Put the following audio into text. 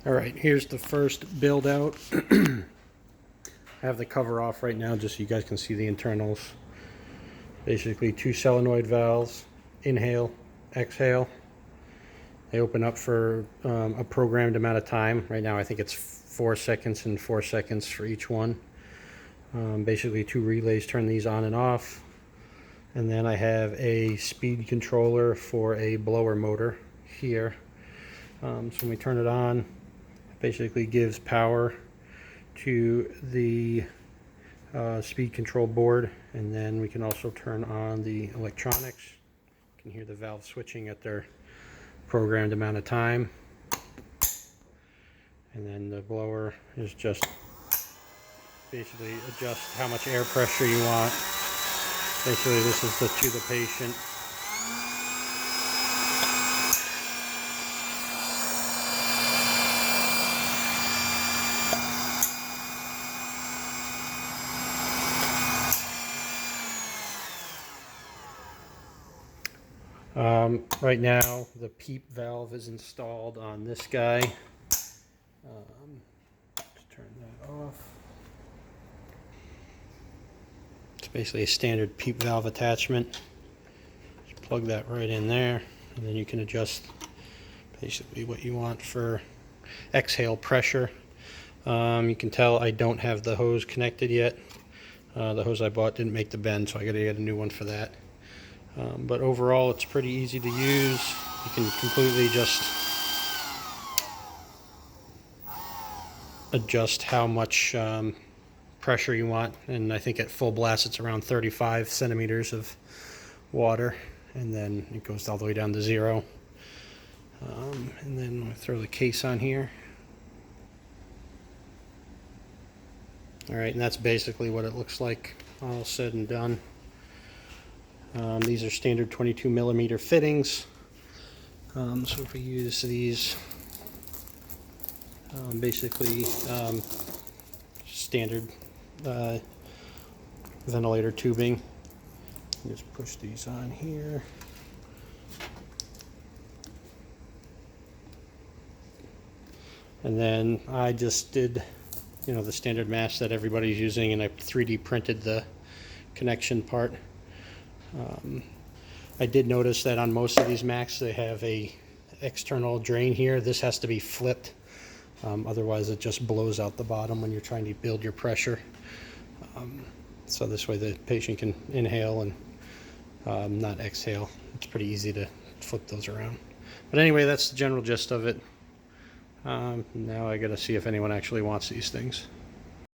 Alright, here's the first build out. I have the cover off right now just so you guys can see the internals. Basically 2 solenoid valves, inhale, exhale. They open up for a programmed amount of time. Right now I think it's 4 seconds and 4 seconds for each one. Basically 2 relays turn these on and off. And then I have a speed controller for a blower motor here. So when we turn it on, it basically gives power to the speed control board, and then we can also turn on the electronics. You can hear the valve switching at their programmed amount of time. And then the blower is just basically adjust how much air pressure you want. Basically this is to the patient. Right now the PEEP valve is installed on this guy. Let's turn that off. It's basically a standard PEEP valve attachment. Just plug that right in there, and then you can adjust basically what you want for exhale pressure. You can tell I don't have the hose connected yet. The hose I bought didn't make the bend, so I gotta get a new one for that. But overall it's pretty easy to use. You can completely just adjust how much pressure you want, and I think at full blast it's around 35 centimeters of water, and then it goes all the way down to 0. And then I'll throw the case on here. Alright, and that's basically what it looks like all said and done. These are standard 22 millimeter fittings. So if we use these, basically standard ventilator tubing, just push these on here. And then I just did, the standard mask that everybody's using, and I 3D printed the connection part. I did notice that on most of these Macs they have a external drain here. This has to be flipped, otherwise it just blows out the bottom when you're trying to build your pressure. So this way the patient can inhale and not exhale. It's pretty easy to flip those around. But anyway, that's the general gist of it. Now I gotta see if anyone actually wants these things.